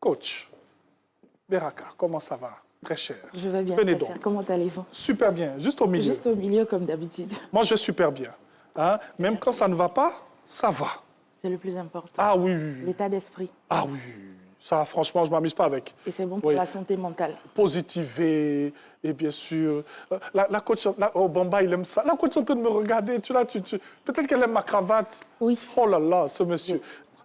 Coach, Beraka, comment ça va? Très cher. Je vais bien, Venez très cher. Comment allez-vous? Super bien, juste au milieu. Juste au milieu, comme d'habitude. Moi, je vais super bien. Hein? Même quand ça ne va pas, ça va. C'est le plus important. Ah oui. L'état d'esprit. Ah oui. Ça, franchement, je ne m'amuse pas avec. Et c'est bon pour la santé mentale. Positiver, et bien sûr. La coach, oh, Bamba, il aime ça. La coach est en train de me regarder. Peut-être qu'elle aime ma cravate. Oui. Oh là là, ce monsieur.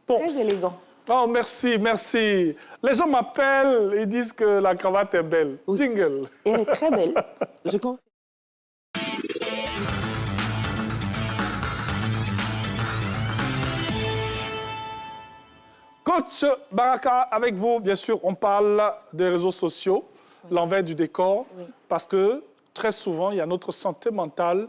Bon, très élégant. Oh, merci, merci. Les gens m'appellent et disent que la cravate est belle. Oui. Jingle. Et elle est très belle. Je confirme. Coach Baraka, avec vous, bien sûr, on parle des réseaux sociaux, l'envers du décor, parce que très souvent, il y a notre santé mentale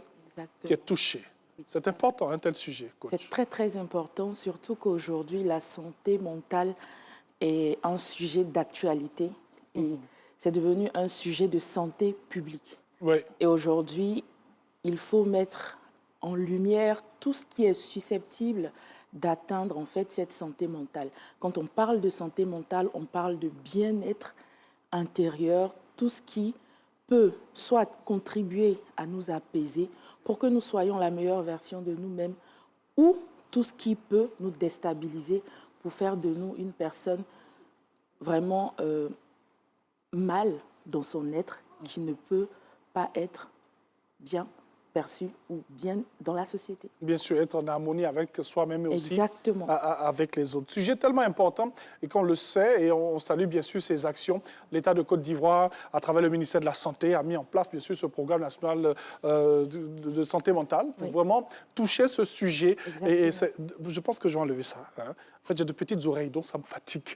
qui est touchée. C'est important, un tel sujet, coach. C'est très, très important, surtout qu'aujourd'hui, la santé mentale est un sujet d'actualité et c'est devenu un sujet de santé publique. Oui. Et aujourd'hui, il faut mettre en lumière tout ce qui est susceptible d'atteindre en fait cette santé mentale. Quand on parle de santé mentale, on parle de bien-être intérieur, tout ce qui peut soit contribuer à nous apaiser pour que nous soyons la meilleure version de nous-mêmes ou tout ce qui peut nous déstabiliser pour faire de nous une personne vraiment mal dans son être qui ne peut pas être bien perçu ou bien dans la société. Bien sûr, être en harmonie avec soi-même et aussi avec les autres. Sujet tellement important et qu'on le sait et on salue bien sûr ces actions. L'État de Côte d'Ivoire, à travers le ministère de la Santé, a mis en place bien sûr ce programme national de santé mentale pour vraiment toucher ce sujet. Et je pense que je vais enlever ça. Hein. En fait, j'ai de petites oreilles, donc ça me fatigue.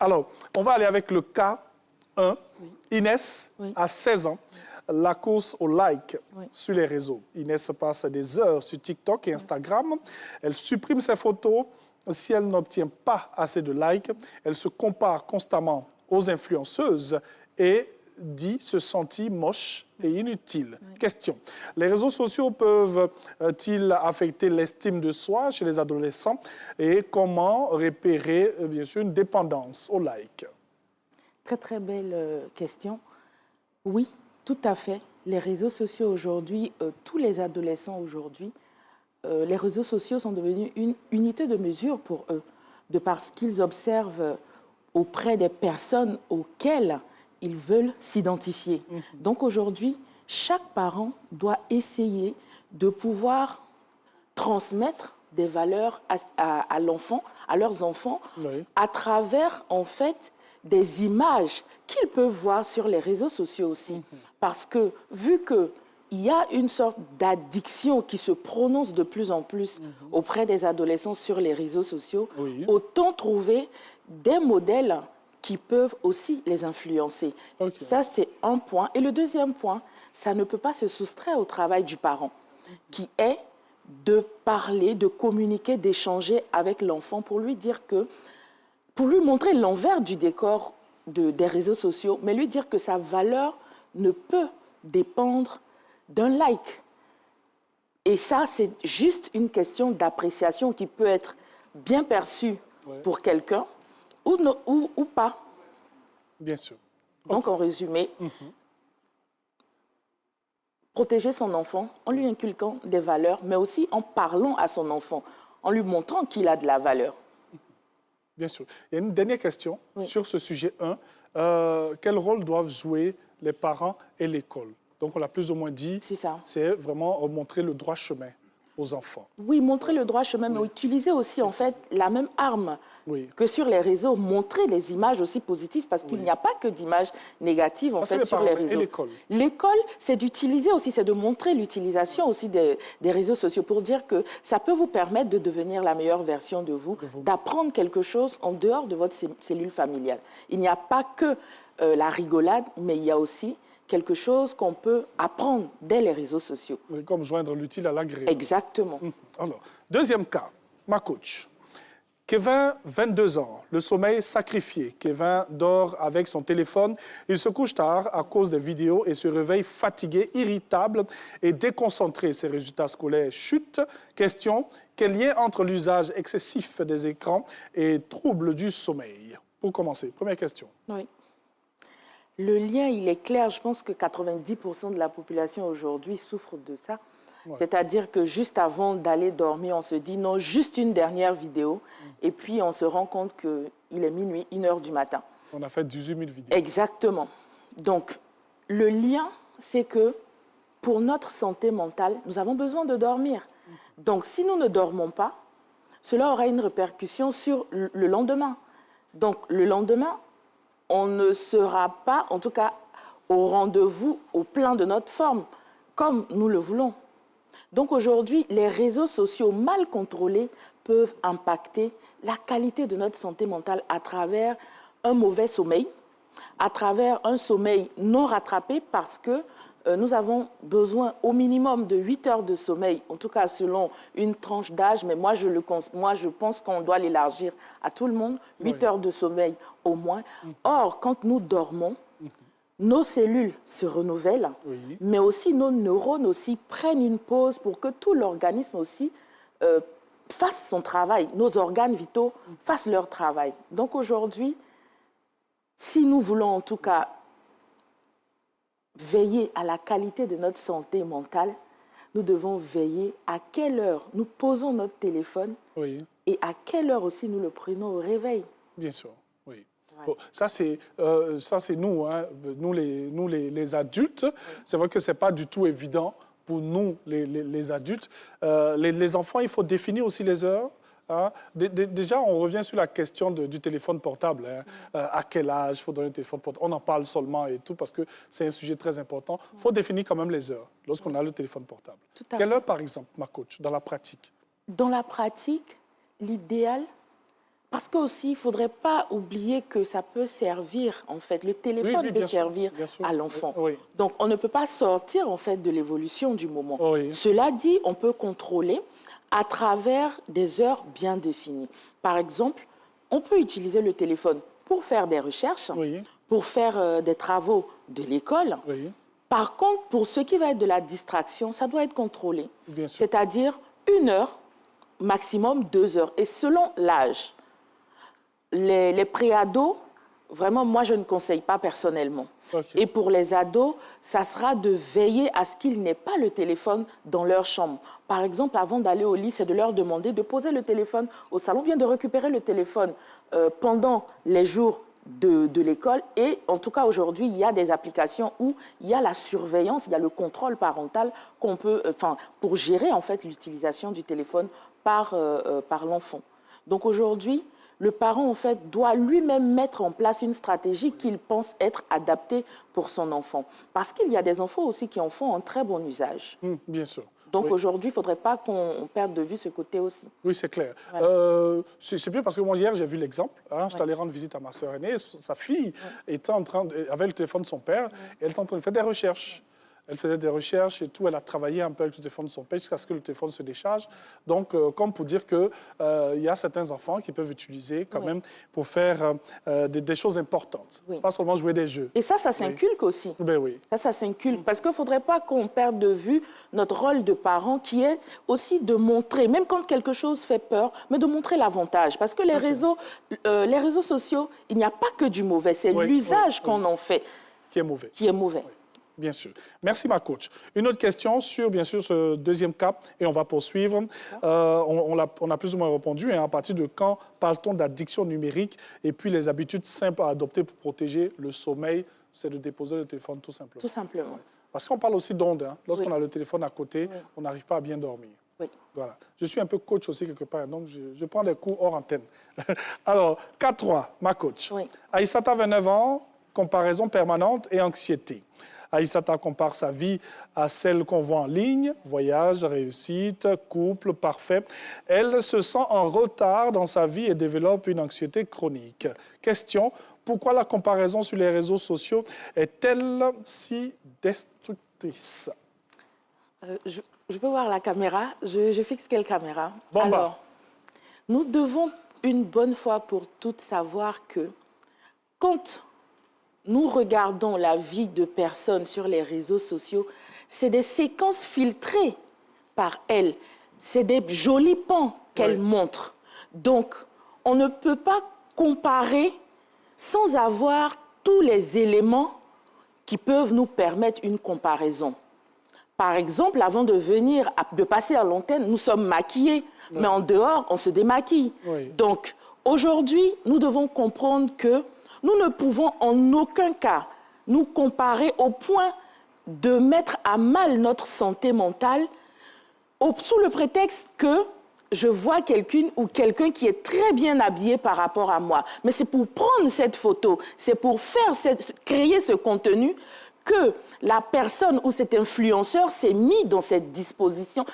Alors, on va aller avec le cas 1. Inès a 16 ans. La course au like sur les réseaux. Inès passe des heures sur TikTok et Instagram. Elle supprime ses photos. Si elle n'obtient pas assez de likes, elle se compare constamment aux influenceuses et dit se sentir moche et inutile. Question. Les réseaux sociaux peuvent-ils affecter l'estime de soi chez les adolescents et comment repérer, bien sûr, une dépendance au like? Très, très belle question. Oui. Tout à fait. Les réseaux sociaux aujourd'hui, tous les adolescents aujourd'hui, les réseaux sociaux sont devenus une unité de mesure pour eux, de parce qu'ils observent auprès des personnes auxquelles ils veulent s'identifier. Donc aujourd'hui, chaque parent doit essayer de pouvoir transmettre des valeurs à l'enfant, à leurs enfants, à travers, en fait, des images qu'ils peuvent voir sur les réseaux sociaux aussi. Parce que, vu qu'il y a une sorte d'addiction qui se prononce de plus en plus auprès des adolescents sur les réseaux sociaux, autant trouver des modèles qui peuvent aussi les influencer. Ça, c'est un point. Et le deuxième point, ça ne peut pas se soustraire au travail du parent, qui est de parler, de communiquer, d'échanger avec l'enfant pour lui dire que pour lui montrer l'envers du décor des réseaux sociaux, mais lui dire que sa valeur ne peut dépendre d'un like. Et ça, c'est juste une question d'appréciation qui peut être bien perçue pour quelqu'un ou pas. Bien sûr. Donc, en résumé, protéger son enfant en lui inculquant des valeurs, mais aussi en parlant à son enfant, en lui montrant qu'il a de la valeur. Bien sûr. Il y a une dernière question sur ce sujet 1. Quel rôle doivent jouer les parents et l'école? Donc, on l'a plus ou moins dit, c'est vraiment montrer le droit chemin aux enfants. Oui, montrer le droit chemin, mais utiliser aussi, en fait, la même arme que sur les réseaux. Montrer des images aussi positives, parce qu'il n'y a pas que d'images négatives, en fait, sur les réseaux. Et l'école? L'école, c'est d'utiliser aussi, c'est de montrer l'utilisation aussi des réseaux sociaux pour dire que ça peut vous permettre de devenir la meilleure version de vous, d'apprendre quelque chose en dehors de votre cellule familiale. Il n'y a pas que la rigolade, mais il y a aussi quelque chose qu'on peut apprendre dès les réseaux sociaux. Oui, comme joindre l'utile à l'agréable. Exactement. Alors, deuxième cas, ma coach. Kevin, 22 ans, le sommeil sacrifié. Kevin dort avec son téléphone. Il se couche tard à cause des vidéos et se réveille fatigué, irritable et déconcentré. Ses résultats scolaires chutent. Question, quel lien entre l'usage excessif des écrans et troubles du sommeil? pour commencer. Première question. Oui. Le lien, il est clair. Je pense que 90% de la population aujourd'hui souffre de ça. Ouais. C'est-à-dire que juste avant d'aller dormir, on se dit non, juste une dernière vidéo. Et puis, on se rend compte qu'il est minuit, 1h du matin. On a fait 18 000 vidéos. Exactement. Donc, le lien, c'est que pour notre santé mentale, nous avons besoin de dormir. Donc, si nous ne dormons pas, cela aura une répercussion sur le lendemain. Donc, le lendemain, on ne sera pas, en tout cas, au rendez-vous, au plein de notre forme, comme nous le voulons. Donc aujourd'hui, les réseaux sociaux mal contrôlés peuvent impacter la qualité de notre santé mentale à travers un mauvais sommeil, à travers un sommeil non rattrapé parce que nous avons besoin au minimum de 8 heures de sommeil, en tout cas selon une tranche d'âge, mais moi je pense qu'on doit l'élargir à tout le monde, 8 heures de sommeil au moins. Or, quand nous dormons, nos cellules se renouvellent, mais aussi nos neurones aussi prennent une pause pour que tout l'organisme aussi fasse son travail, nos organes vitaux fassent leur travail. Donc aujourd'hui, si nous voulons en tout cas veiller à la qualité de notre santé mentale, nous devons veiller à quelle heure nous posons notre téléphone et à quelle heure aussi nous le prenons au réveil. Bien sûr, oui. Ouais. Bon, ça, c'est nous, hein, nous les adultes. C'est vrai que ce n'est pas du tout évident pour nous, les adultes. Les enfants, il faut définir aussi les heures. Hein. Déjà, on revient sur la question du téléphone portable. Hein. À quel âge il faut donner un téléphone portable? On en parle seulement et tout parce que c'est un sujet très important. Il faut définir quand même les heures lorsqu'on a le téléphone portable. Quelle heure, par exemple, ma coach, dans la pratique? Dans la pratique, l'idéal, parce qu'aussi, il ne faudrait pas oublier que ça peut servir, en fait. Le téléphone peut servir à l'enfant. Donc, on ne peut pas sortir, en fait, de l'évolution du moment. Cela dit, on peut contrôler à travers des heures bien définies. Par exemple, on peut utiliser le téléphone pour faire des recherches, pour faire des travaux de l'école. Par contre, pour ce qui va être de la distraction, ça doit être contrôlé. C'est-à-dire 1 heure, maximum 2 heures. Et selon l'âge, les préados, vraiment, moi, je ne conseille pas personnellement. Et pour les ados, ça sera de veiller à ce qu'il n'ait pas le téléphone dans leur chambre. Par exemple, avant d'aller au lit, c'est de leur demander de poser le téléphone au salon, bien de récupérer le téléphone pendant les jours de l'école. Et en tout cas, aujourd'hui, il y a des applications où il y a la surveillance, il y a le contrôle parental qu'on peut, pour gérer en fait l'utilisation du téléphone par l'enfant. Donc aujourd'hui, le parent, en fait, doit lui-même mettre en place une stratégie qu'il pense être adaptée pour son enfant. Parce qu'il y a des enfants aussi qui en font un très bon usage. Bien sûr. Donc aujourd'hui, il ne faudrait pas qu'on perde de vue ce côté aussi. Oui, c'est clair. Voilà. C'est bien parce que moi, hier, j'ai vu l'exemple. Hein, je suis allé rendre visite à ma sœur aînée. Sa fille était avait le téléphone de son père et elle était en train de faire des recherches. Elle faisait des recherches et tout. Elle a travaillé un peu avec le téléphone de son père jusqu'à ce que le téléphone se décharge. Donc, comme pour dire qu'il y a certains enfants qui peuvent utiliser quand même pour faire des choses importantes. Pas seulement jouer des jeux. Et ça s'inculque aussi. Ben oui. Ça s'inculque. Parce qu'il ne faudrait pas qu'on perde de vue notre rôle de parent qui est aussi de montrer, même quand quelque chose fait peur, mais de montrer l'avantage. Parce que les réseaux sociaux, il n'y a pas que du mauvais. C'est l'usage qu'on en fait qui est mauvais. Qui est mauvais. Bien sûr. Merci, ma coach. Une autre question sur, bien sûr, ce deuxième cas, et on va poursuivre. On a plus ou moins répondu. Hein, à partir de quand parle-t-on d'addiction numérique et puis les habitudes simples à adopter pour protéger le sommeil? C'est de déposer le téléphone, tout simplement. Tout simplement. Parce qu'on parle aussi d'ondes. Hein. Lorsqu'on a le téléphone à côté, on n'arrive pas à bien dormir. Voilà. Je suis un peu coach aussi quelque part, donc je prends des cours hors antenne. Alors, 4-3, ma coach. Aïssata, 29 ans, comparaison permanente et anxiété. Aïssata compare sa vie à celle qu'on voit en ligne, voyage, réussite, couple, parfait. Elle se sent en retard dans sa vie et développe une anxiété chronique. Question, pourquoi la comparaison sur les réseaux sociaux est-elle si destructrice? Je peux voir la caméra. Je fixe quelle caméra? Bon, alors, nous devons une bonne fois pour toutes savoir que quand nous regardons la vie de personnes sur les réseaux sociaux, c'est des séquences filtrées par elles. C'est des jolis pans qu'elles montrent. Donc, on ne peut pas comparer sans avoir tous les éléments qui peuvent nous permettre une comparaison. Par exemple, avant de passer à l'antenne, nous sommes maquillés, mais en dehors, on se démaquille. Oui. Donc, aujourd'hui, nous devons comprendre que nous ne pouvons en aucun cas nous comparer au point de mettre à mal notre santé mentale sous le prétexte que je vois quelqu'un qui est très bien habillé par rapport à moi. Mais c'est pour prendre cette photo, c'est pour créer ce contenu que la personne ou cet influenceur s'est mis dans cette disposition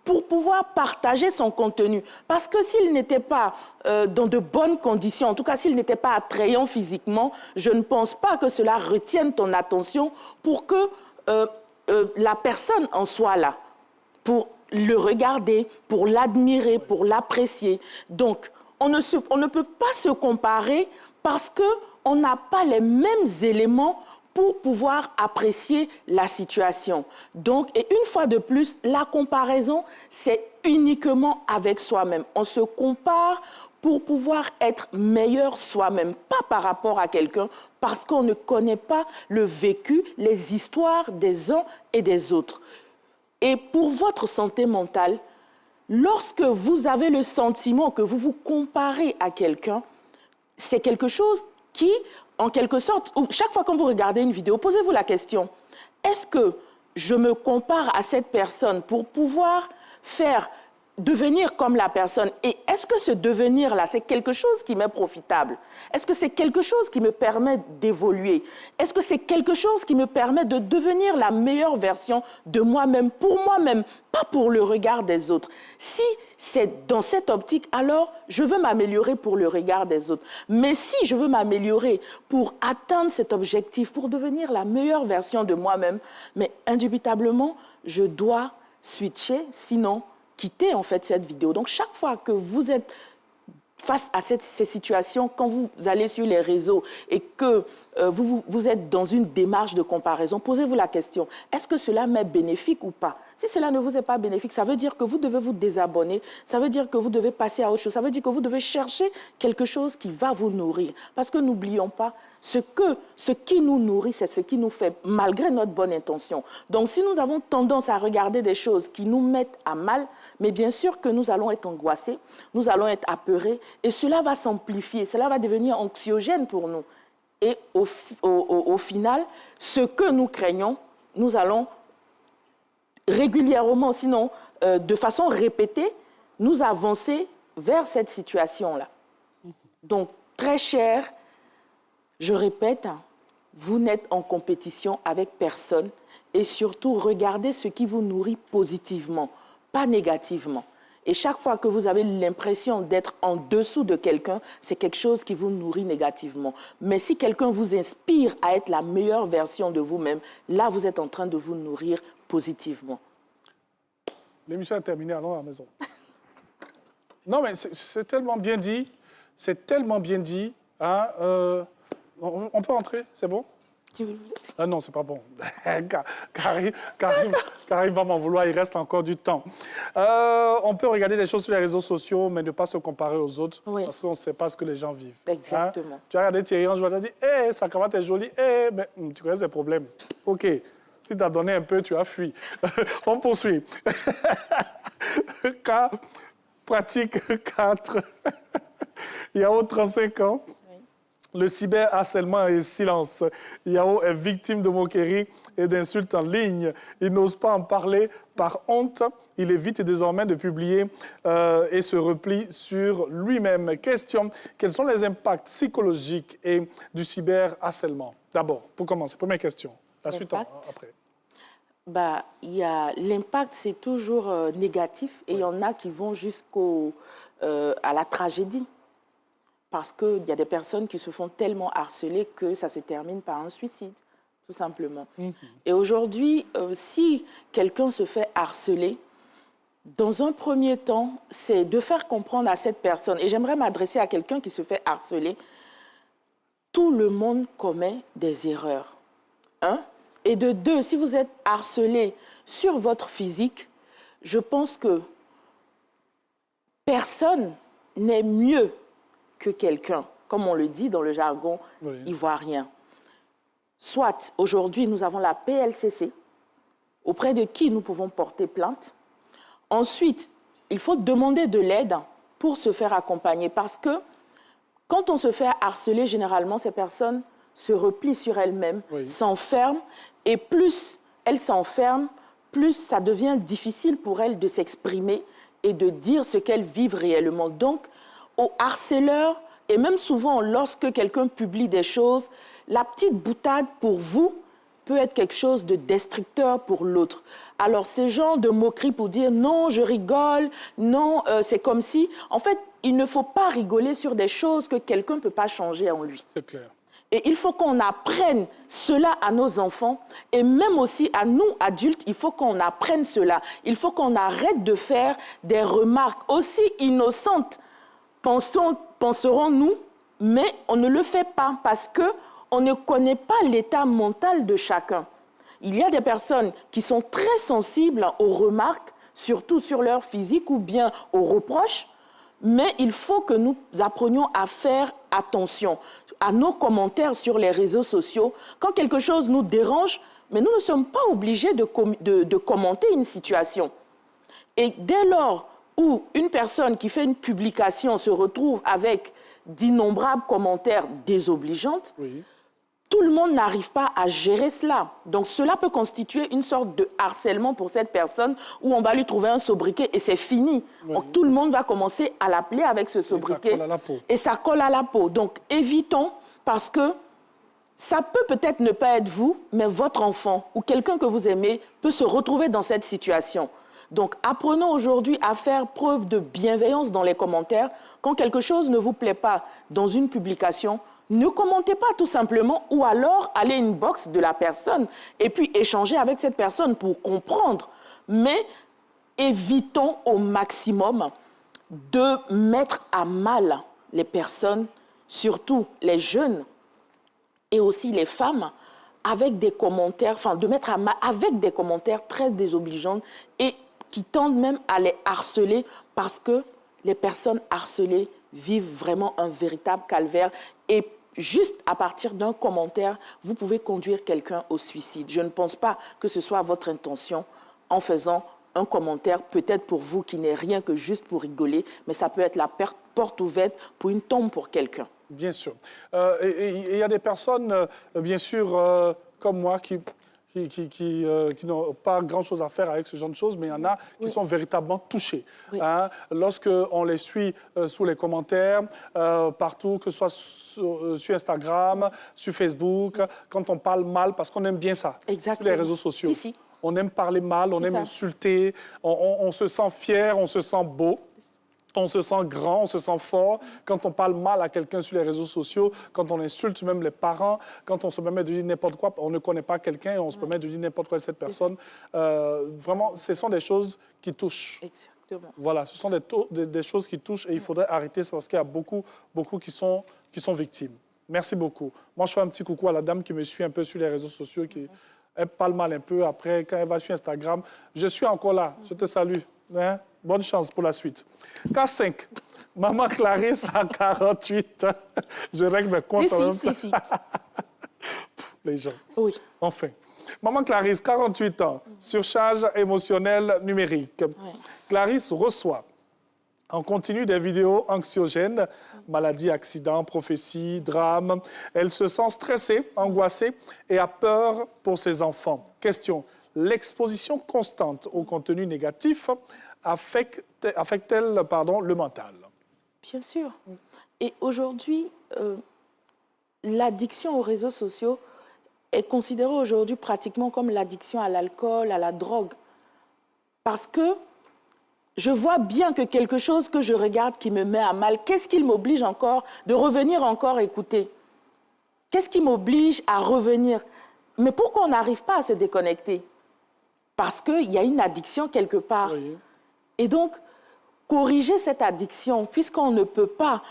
pour pouvoir partager son contenu. Parce que s'il n'était pas dans de bonnes conditions, en tout cas s'il n'était pas attrayant physiquement, je ne pense pas que cela retienne ton attention pour que la personne en soit là, pour le regarder, pour l'admirer, pour l'apprécier. Donc, on ne peut pas se comparer parce qu'on n'a pas les mêmes éléments pour pouvoir apprécier la situation. Donc, et une fois de plus, la comparaison, c'est uniquement avec soi-même. On se compare pour pouvoir être meilleur soi-même, pas par rapport à quelqu'un, parce qu'on ne connaît pas le vécu, les histoires des uns et des autres. Et pour votre santé mentale, lorsque vous avez le sentiment que vous vous comparez à quelqu'un, c'est quelque chose qui, en quelque sorte, chaque fois que vous regardez une vidéo, posez-vous la question, est-ce que je me compare à cette personne pour pouvoir devenir comme la personne? Et est-ce que ce devenir-là, c'est quelque chose qui m'est profitable? Est-ce que c'est quelque chose qui me permet d'évoluer? Est-ce que c'est quelque chose qui me permet de devenir la meilleure version de moi-même, pour moi-même, pas pour le regard des autres? Si c'est dans cette optique, alors je veux m'améliorer pour le regard des autres. Mais si je veux m'améliorer pour atteindre cet objectif, pour devenir la meilleure version de moi-même, mais indubitablement, je dois switcher, sinon quitter en fait cette vidéo. Donc chaque fois que vous êtes face à ces situations, quand vous allez sur les réseaux et que vous êtes dans une démarche de comparaison, posez-vous la question, est-ce que cela m'est bénéfique ou pas? Si cela ne vous est pas bénéfique, ça veut dire que vous devez vous désabonner, ça veut dire que vous devez passer à autre chose, ça veut dire que vous devez chercher quelque chose qui va vous nourrir. Parce que n'oublions pas, ce qui nous nourrit, c'est ce qui nous fait, malgré notre bonne intention. Donc si nous avons tendance à regarder des choses qui nous mettent à mal, mais bien sûr que nous allons être angoissés, nous allons être apeurés, et cela va s'amplifier, cela va devenir anxiogène pour nous. Et au final, ce que nous craignons, nous allons régulièrement, sinon de façon répétée, nous avancer vers cette situation-là. Donc, très cher, je répète, vous n'êtes en compétition avec personne et surtout, regardez ce qui vous nourrit positivement, pas négativement. Et chaque fois que vous avez l'impression d'être en dessous de quelqu'un, c'est quelque chose qui vous nourrit négativement. Mais si quelqu'un vous inspire à être la meilleure version de vous-même, là, vous êtes en train de vous nourrir positivement. L'émission est terminée, allons à la maison. Non, mais c'est tellement bien dit. C'est tellement bien dit. Hein, on peut entrer, c'est bon? Si vous le voulez. Ah non, c'est pas bon. Karim va m'en vouloir, il reste encore du temps. On peut regarder des choses sur les réseaux sociaux, mais ne pas se comparer aux autres, oui, parce qu'on ne sait pas ce que les gens vivent. Exactement. Hein? Tu as regardé Thierry Ange, tu as dit « Hé, sa cravate est jolie, hé, mais tu connais ses problèmes. » OK, si tu as donné un peu, tu as fui. On poursuit. Cas pratique 4. Yao, 35 ans. Le cyberharcèlement et silence. Yao est victime de moqueries et d'insultes en ligne. Il n'ose pas en parler par honte. Il évite désormais de publier et se replie sur lui-même. Question, quels sont les impacts psychologiques et du cyberharcèlement? D'abord, pour commencer, première question. La suite après. L'impact, c'est toujours négatif et il y en a qui vont à la tragédie. Parce qu'il y a des personnes qui se font tellement harceler que ça se termine par un suicide, tout simplement. Et aujourd'hui, si quelqu'un se fait harceler, dans un premier temps, c'est de faire comprendre à cette personne, et j'aimerais m'adresser à quelqu'un qui se fait harceler, tout le monde commet des erreurs. Et de deux, si vous êtes harcelé sur votre physique, je pense que personne n'est mieux que quelqu'un comme on le dit dans le jargon ivoirien. Soit, aujourd'hui, nous avons la PLCC, auprès de qui nous pouvons porter plainte. Ensuite, il faut demander de l'aide pour se faire accompagner. Parce que quand on se fait harceler, généralement, ces personnes se replient sur elles-mêmes, s'enferment. Et plus elles s'enferment, plus ça devient difficile pour elles de s'exprimer et de dire ce qu'elles vivent réellement. Donc, aux harceleurs, et même souvent, lorsque quelqu'un publie des choses, la petite boutade pour vous peut être quelque chose de destructeur pour l'autre. Alors, ces genres de moqueries pour dire « non, je rigole »,« non, c'est comme si », en fait, il ne faut pas rigoler sur des choses que quelqu'un ne peut pas changer en lui. C'est clair. Et il faut qu'on apprenne cela à nos enfants et même aussi à nous, adultes, il faut qu'on apprenne cela. Il faut qu'on arrête de faire des remarques aussi innocentes, penserons-nous, mais on ne le fait pas parce qu'on ne connaît pas l'état mental de chacun. Il y a des personnes qui sont très sensibles aux remarques, surtout sur leur physique ou bien aux reproches, mais il faut que nous apprenions à faire attention à nos commentaires sur les réseaux sociaux. Quand quelque chose nous dérange, mais nous ne sommes pas obligés de commenter une situation. Et dès lors où une personne qui fait une publication se retrouve avec d'innombrables commentaires désobligeants, tout le monde n'arrive pas à gérer cela. Donc cela peut constituer une sorte de harcèlement pour cette personne où on va lui trouver un sobriquet et c'est fini. Donc, tout le monde va commencer à l'appeler avec ce sobriquet. Et ça colle à la peau. Et ça colle à la peau. Donc évitons, parce que ça peut-être ne pas être vous, mais votre enfant ou quelqu'un que vous aimez peut se retrouver dans cette situation. Donc apprenons aujourd'hui à faire preuve de bienveillance dans les commentaires. Quand quelque chose ne vous plaît pas dans une publication, ne commentez pas tout simplement ou alors allez inbox de la personne et puis échanger avec cette personne pour comprendre. Mais évitons au maximum de mettre à mal les personnes, surtout les jeunes et aussi les femmes, avec des commentaires, enfin de mettre à mal avec des commentaires très désobligeants et qui tendent même à les harceler parce que les personnes harcelées vivent vraiment un véritable calvaire et juste à partir d'un commentaire, vous pouvez conduire quelqu'un au suicide. Je ne pense pas que ce soit votre intention en faisant un commentaire, peut-être pour vous qui n'est rien que juste pour rigoler, mais ça peut être la porte ouverte pour une tombe pour quelqu'un. Bien sûr. Et il y a des personnes, bien sûr, comme moi, qui n'ont pas grand-chose à faire avec ce genre de choses, mais il y en a qui sont véritablement touchés. Hein, lorsqu'on les suit sous les commentaires, partout, que ce soit sur Instagram, sur Facebook, quand on parle mal, parce qu'on aime bien ça, sur les réseaux sociaux. Si. On aime parler mal, on aime insulter, on se sent fier, on se sent beau. On se sent grand, on se sent fort. Quand on parle mal à quelqu'un sur les réseaux sociaux, quand on insulte même les parents, quand on se permet de dire n'importe quoi, on ne connaît pas quelqu'un et on se permet de dire n'importe quoi à cette personne. Vraiment, ce sont des choses qui touchent. Exactement. Voilà, ce sont des choses qui touchent et il faudrait arrêter, c'est parce qu'il y a beaucoup qui sont victimes. Merci beaucoup. Moi, je fais un petit coucou à la dame qui me suit un peu sur les réseaux sociaux, elle parle mal un peu. Après, quand elle va sur Instagram, je suis encore là. Je te salue. Hein? Bonne chance pour la suite. K5. Maman Clarisse a 48 ans. Je règle mes comptes en même temps. Si. Les gens. Oui. Enfin. Maman Clarisse, 48 ans. Surcharge émotionnelle numérique. Oui. Clarisse reçoit en continu des vidéos anxiogènes, maladies, accidents, prophéties, drames. Elle se sent stressée, angoissée et a peur pour ses enfants. Question. L'exposition constante au contenu négatif affecte-t-elle le mental? Bien sûr. Et aujourd'hui, l'addiction aux réseaux sociaux est considérée aujourd'hui pratiquement comme l'addiction à l'alcool, à la drogue. Parce que je vois bien que quelque chose que je regarde qui me met à mal, qu'est-ce qui m'oblige encore de revenir encore écouter? Qu'est-ce qui m'oblige à revenir? Mais pourquoi on n'arrive pas à se déconnecter? Parce qu'il y a une addiction quelque part. Oui. Et donc, corriger cette addiction, puisqu'on ne peut pas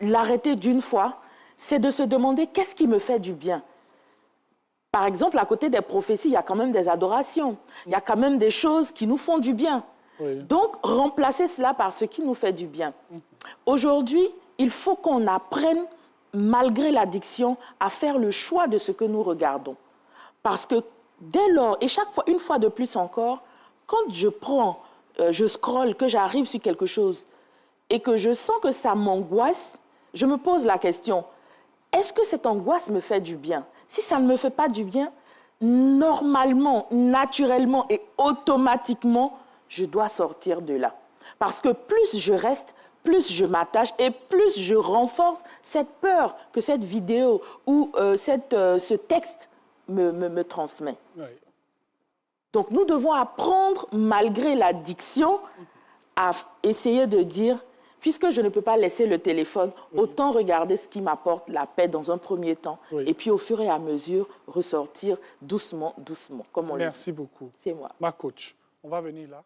l'arrêter d'une fois, c'est de se demander qu'est-ce qui me fait du bien. Par exemple, à côté des prophéties, il y a quand même des adorations. Il y a quand même des choses qui nous font du bien. Oui. Donc, remplacer cela par ce qui nous fait du bien. Aujourd'hui, il faut qu'on apprenne, malgré l'addiction, à faire le choix de ce que nous regardons. Parce que dès lors, et chaque fois, une fois de plus encore, quand je scrolle, que j'arrive sur quelque chose et que je sens que ça m'angoisse, je me pose la question, est-ce que cette angoisse me fait du bien? Si ça ne me fait pas du bien, normalement, naturellement et automatiquement, je dois sortir de là. Parce que plus je reste, plus je m'attache et plus je renforce cette peur que cette vidéo ou ce texte me transmet. Oui. Donc nous devons apprendre, malgré l'addiction, à essayer de dire, puisque je ne peux pas laisser le téléphone, autant regarder ce qui m'apporte la paix dans un premier temps, et puis au fur et à mesure, ressortir doucement, doucement, comme on le dit. Merci beaucoup. C'est moi. Ma coach, on va venir là.